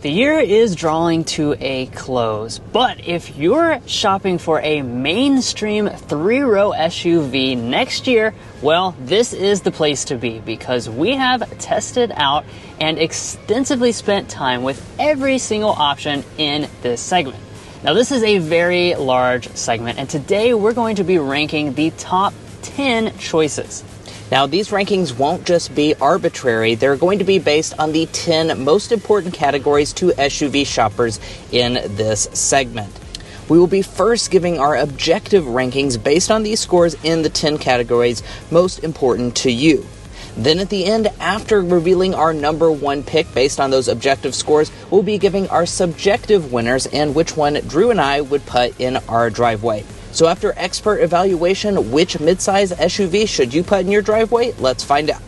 The year is drawing to a close, but if you're shopping for a mainstream three-row SUV next year, well, this is the place to be because we have tested out and extensively spent time with every single option in this segment. Now, this is a very large segment, and today we're going to be ranking the top 10 choices. Now, these rankings won't just be arbitrary. They're going to be based on the 10 most important categories to SUV shoppers in this segment. We will be first giving our objective rankings based on these scores in the 10 categories most important to you. Then at the end, after revealing our number one pick based on those objective scores, we'll be giving our subjective winners and which one Drew and I would put in our driveway. So after expert evaluation, which midsize SUV should you put in your driveway? Let's find out.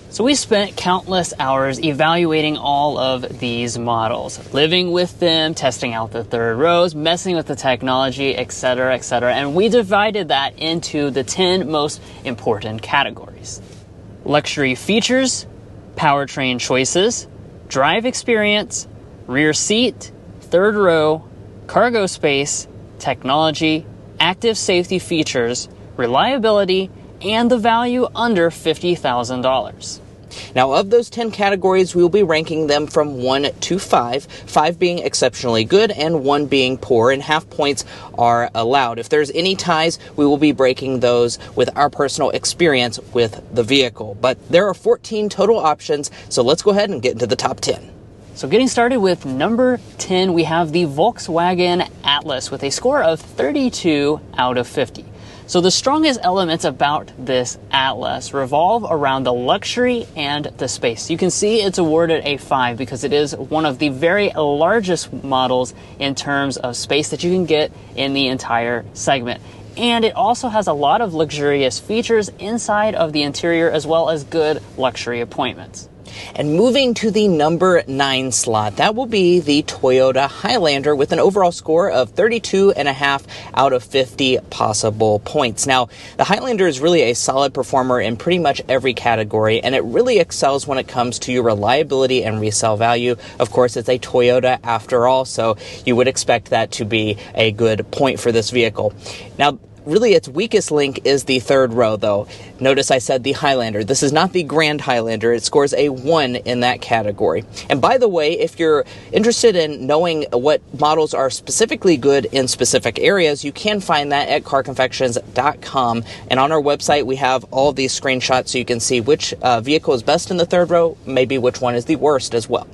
So we spent countless hours evaluating all of these models, living with them, testing out the third rows, messing with the technology, etc., etc. And we divided that into the 10 most important categories. Luxury features, powertrain choices, drive experience, rear seat, third row, cargo space, technology, active safety features, reliability, and the value under $50,000. Now, of those 10 categories, we will be ranking them from 1 to 5, 5 being exceptionally good and 1 being poor, and half points are allowed. If there's any ties, we will be breaking those with our personal experience with the vehicle. But there are 14 total options, so let's go ahead and get into the top 10. So getting started with number 10, we have the Volkswagen Atlas with a score of 32 out of 50. So the strongest elements about this Atlas revolve around the luxury and the space. You can see it's awarded a 5 because it is one of the very largest models in terms of space that you can get in the entire segment. And it also has a lot of luxurious features inside of the interior as well as good luxury appointments. And moving to the number 9 slot, that will be the Toyota Highlander with an overall score of 32.5 out of 50 possible points. Now, the Highlander is really a solid performer in pretty much every category, and it really excels when it comes to your reliability and resale value. Of course, it's a Toyota after all, so you would expect that to be a good point for this vehicle. Now, really, its weakest link is the third row, though. Notice I said the Highlander. This is not the Grand Highlander. It scores a 1 in that category. And by the way, if you're interested in knowing what models are specifically good in specific areas, you can find that at carconfections.com. And on our website, we have all of these screenshots so you can see which vehicle is best in the third row, maybe which one is the worst as well.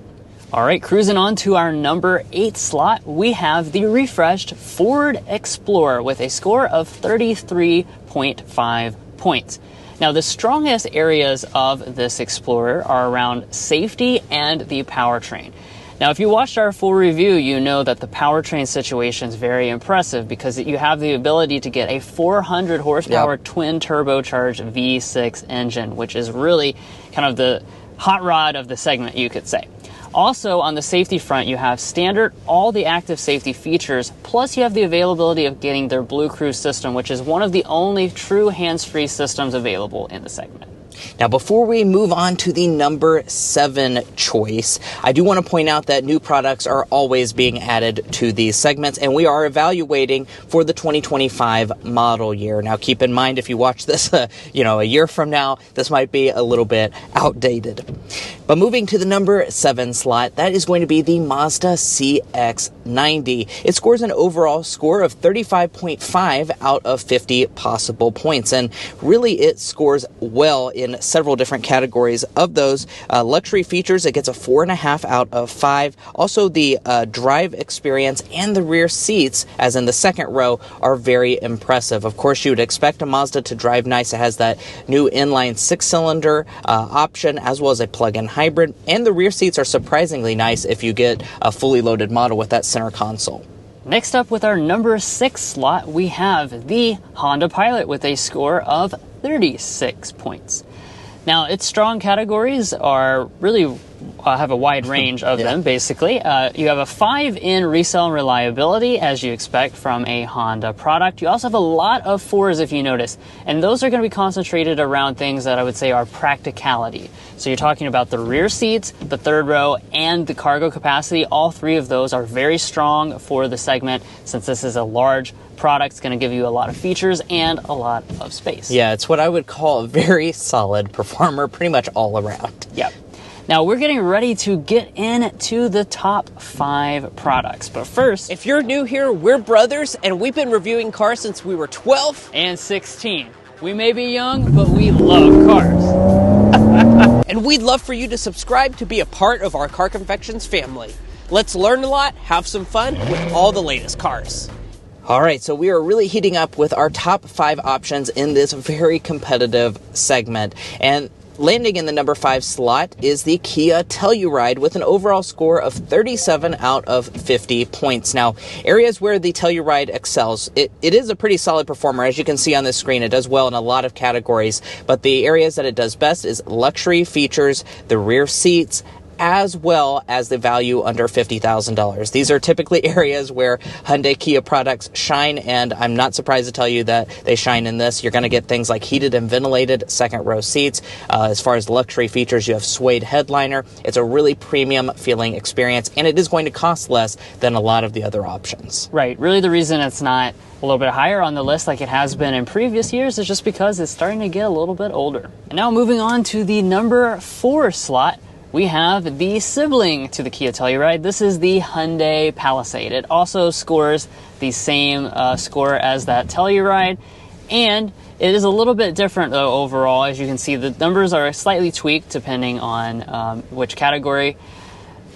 All right, cruising on to our number 8 slot, we have the refreshed Ford Explorer with a score of 33.5 points. Now, the strongest areas of this Explorer are around safety and the powertrain. Now, if you watched our full review, you know that the powertrain situation is very impressive because you have the ability to get a 400 horsepower twin turbocharged V6 engine, which is really kind of the hot rod of the segment, you could say. Also, on the safety front, you have standard, all the active safety features, plus you have the availability of getting their Blue Cruise system, which is one of the only true hands-free systems available in the segment. Now, before we move on to the number 7 choice, I do want to point out that new products are always being added to these segments, and we are evaluating for the 2025 model year. Now, keep in mind, if you watch this, a year from now, this might be a little bit outdated. But moving to the number 7 slot, that is going to be the Mazda CX-90. It scores an overall score of 35.5 out of 50 possible points, and really it scores well in several different categories. Of those luxury features, it gets a 4.5 out of 5. Also, the drive experience and the rear seats, as in the second row, are very impressive. Of course, you would expect a Mazda to drive nice. It has that new inline 6-cylinder option, as well as a plug-in hybrid, and the rear seats are surprisingly nice if you get a fully loaded model with that center console. Next up with our number 6 slot, we have the Honda Pilot with a score of 36 points. Now, its strong categories are really have a wide range of them, basically. You have a 5 in resale and reliability, as you expect from a Honda product. You also have a lot of 4s, if you notice, and those are going to be concentrated around things that I would say are practicality. So you're talking about the rear seats, the third row, and the cargo capacity. All three of those are very strong for the segment, since this is a large product. It's going to give you a lot of features and a lot of space. Yeah, it's what I would call a very solid performer, pretty much all around. Yep. Now we're getting ready to get into the top 5 products. But first, if you're new here, we're brothers, and we've been reviewing cars since we were 12 and 16. We may be young, but we love cars. And we'd love for you to subscribe to be a part of our Car Confections family. Let's learn a lot, have some fun with all the latest cars. All right, so we are really heating up with our top 5 options in this very competitive segment. And landing in the number 5 slot is the Kia Telluride with an overall score of 37 out of 50 points. Now, areas where the Telluride excels, it is a pretty solid performer. As you can see on this screen, it does well in a lot of categories, but the areas that it does best is luxury features, the rear seats, as well as the value under $50,000. These are typically areas where Hyundai Kia products shine, and I'm not surprised to tell you that they shine in this. You're going to get things like heated and ventilated second row seats. As far as luxury features, you have suede headliner. It's a really premium feeling experience, and it is going to cost less than a lot of the other options. Right. Really, the reason it's not a little bit higher on the list like it has been in previous years is just because it's starting to get a little bit older. And now moving on to the number 4 slot, we have the sibling to the Kia Telluride. This is the Hyundai Palisade. It also scores the same score as that Telluride, and it is a little bit different though overall. As you can see, the numbers are slightly tweaked depending on which category.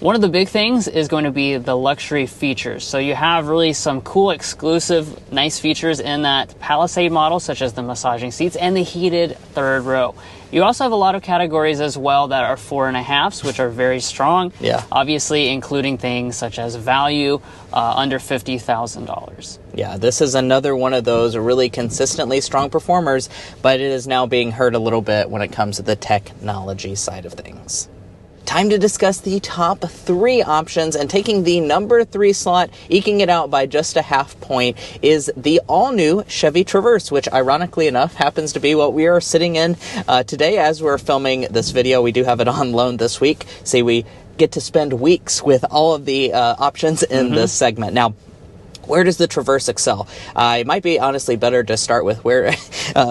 One of the big things is going to be the luxury features. So you have really some cool, exclusive, nice features in that Palisade model, such as the massaging seats and the heated third row. You also have a lot of categories as well that are 4.5s, which are very strong. Yeah. Obviously, including things such as value under $50,000. Yeah, this is another one of those really consistently strong performers, but it is now being hurt a little bit when it comes to the technology side of things. Time to discuss the top 3 options, and taking the number 3 slot, eking it out by just a half point, is the all-new Chevy Traverse, which ironically enough happens to be what we are sitting in today as we're filming this video. We do have it on loan this week, so we get to spend weeks with all of the options in this segment. Now, where does the Traverse excel? It might be honestly better to start with where,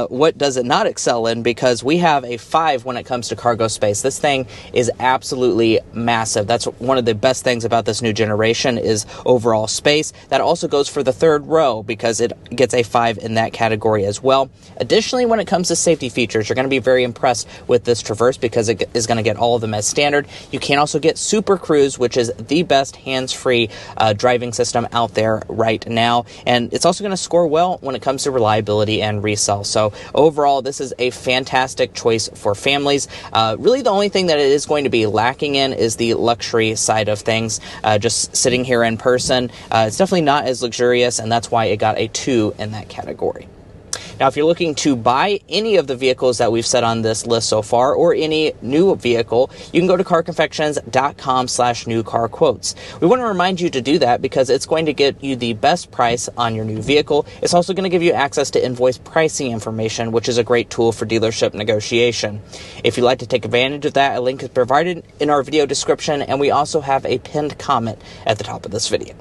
what does it not excel in, because we have a 5 when it comes to cargo space. This thing is absolutely massive. That's one of the best things about this new generation is overall space. That also goes for the third row because it gets a 5 in that category as well. Additionally, when it comes to safety features, you're going to be very impressed with this Traverse because it is going to get all of them as standard. You can also get Super Cruise, which is the best hands-free driving system out there right now, and it's also going to score well when it comes to reliability and resale. So overall, this is a fantastic choice for families. Really, the only thing that it is going to be lacking in is the luxury side of things. Just sitting here in person, it's definitely not as luxurious, and that's why it got a 2 in that category. Now, if you're looking to buy any of the vehicles that we've set on this list so far, or any new vehicle, you can go to carconfections.com/newcarquotes. We want to remind you to do that because it's going to get you the best price on your new vehicle. It's also going to give you access to invoice pricing information, which is a great tool for dealership negotiation. If you'd like to take advantage of that, a link is provided in our video description, and we also have a pinned comment at the top of this video.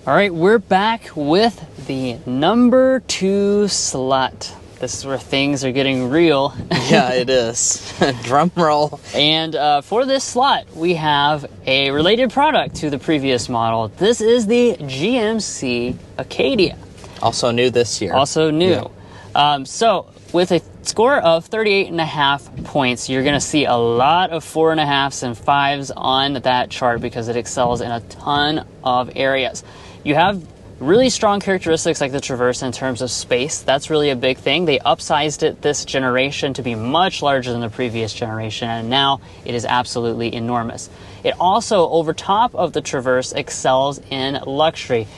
All right, we're back with the number 2 slot. This is where things are getting real. Yeah, it is. Drum roll. And for this slot, we have a related product to the previous model. This is the GMC Acadia. Also new this year. Also new. Yeah. So with a score of 38.5 points, you're going to see a lot of 4.5s and 5s on that chart because it excels in a ton of areas. You have really strong characteristics like the Traverse in terms of space. That's really a big thing. They upsized it this generation to be much larger than the previous generation, and now it is absolutely enormous. It also, over top of the Traverse, excels in luxury.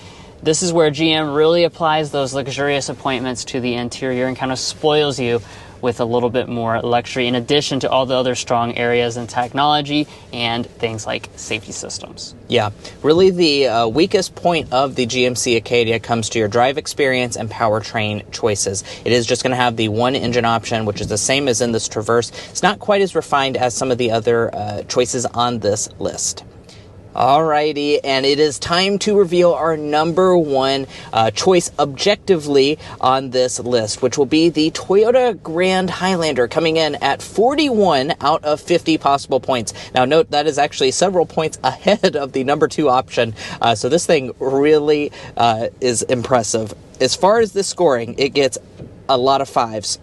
This is where GM really applies those luxurious appointments to the interior and kind of spoils you with a little bit more luxury, in addition to all the other strong areas in technology and things like safety systems. Yeah, really the weakest point of the GMC Acadia comes to your drive experience and powertrain choices. It is just going to have the one engine option, which is the same as in this Traverse. It's not quite as refined as some of the other choices on this list. Alrighty, and it is time to reveal our number one choice objectively on this list, which will be the Toyota Grand Highlander, coming in at 41 out of 50 possible points. Now note, that is actually several points ahead of the number two option, so this thing really is impressive. As far as the scoring, it gets a lot of fives.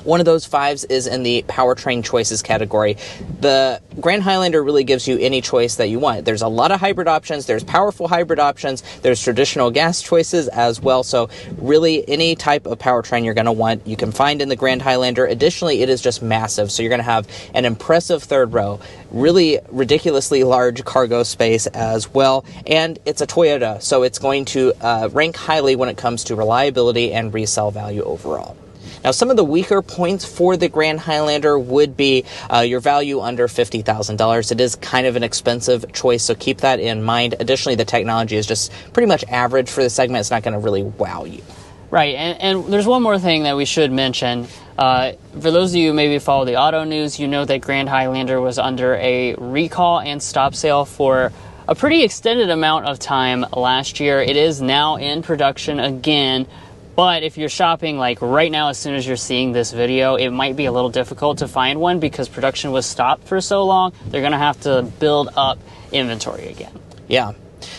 One of those fives is in the powertrain choices category. The Grand Highlander really gives you any choice that you want. There's a lot of hybrid options. There's powerful hybrid options. There's traditional gas choices as well. So really any type of powertrain you're going to want, you can find in the Grand Highlander. Additionally, it is just massive. So you're going to have an impressive third row, really ridiculously large cargo space as well. And it's a Toyota, so it's going to rank highly when it comes to reliability and resale value overall. Now, some of the weaker points for the Grand Highlander would be your value under $50,000. It is kind of an expensive choice, so keep that in mind. Additionally, the technology is just pretty much average for the segment. It's not going to really wow you. Right, and there's one more thing that we should mention. For those of you who maybe follow the auto news, you know that Grand Highlander was under a recall and stop sale for a pretty extended amount of time last year. It is now in production again. But if you're shopping like right now, as soon as you're seeing this video, it might be a little difficult to find one because production was stopped for so long. They're going to have to build up inventory again. Yeah.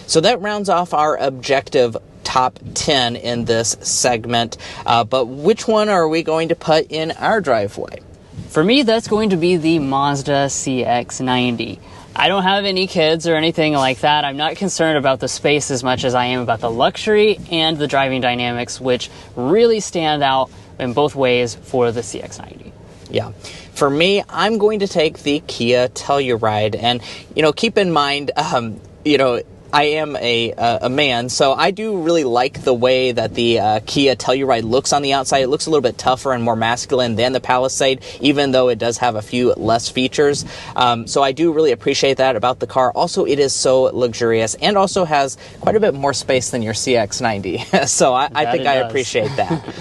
So that rounds off our objective top 10 in this segment. But which one are we going to put in our driveway? For me, that's going to be the Mazda CX-90. I don't have any kids or anything like that. I'm not concerned about the space as much as I am about the luxury and the driving dynamics, which really stand out in both ways for the CX-90. Yeah. For me, I'm going to take the Kia Telluride. And, keep in mind, I am a man, so I do really like the way that the Kia Telluride looks on the outside. It looks a little bit tougher and more masculine than the Palisade, even though it does have a few less features. So I do really appreciate that about the car. Also, it is so luxurious and also has quite a bit more space than your CX-90. So I think I appreciate that.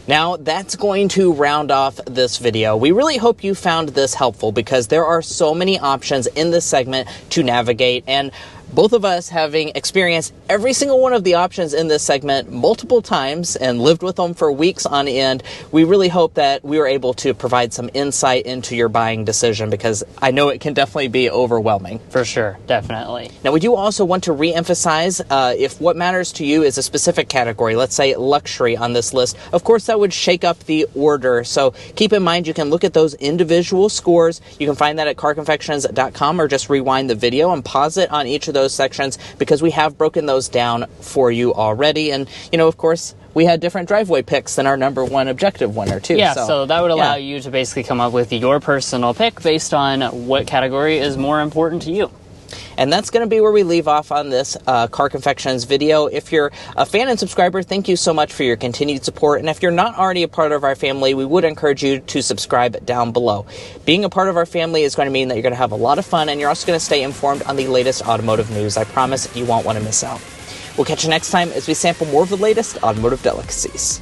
Now, that's going to round off this video. We really hope you found this helpful because there are so many options in this segment to navigate, and both of us having experienced every single one of the options in this segment multiple times and lived with them for weeks on end, we really hope that we were able to provide some insight into your buying decision because I know it can definitely be overwhelming. For sure, definitely. Now, we do also want to re-emphasize if what matters to you is a specific category, let's say luxury on this list, of course that would shake up the order. So keep in mind you can look at those individual scores. You can find that at carconfections.com or just rewind the video and pause it on each of those sections because we have broken those down for you already. And, of course, we had different driveway picks than our number one objective winner, too. Yeah, so that would allow you to basically come up with your personal pick based on what category is more important to you. And that's going to be where we leave off on this Car Confections video. If you're a fan and subscriber, thank you so much for your continued support. And if you're not already a part of our family, we would encourage you to subscribe down below. Being a part of our family is going to mean that you're going to have a lot of fun and you're also going to stay informed on the latest automotive news. I promise you won't want to miss out. We'll catch you next time as we sample more of the latest automotive delicacies.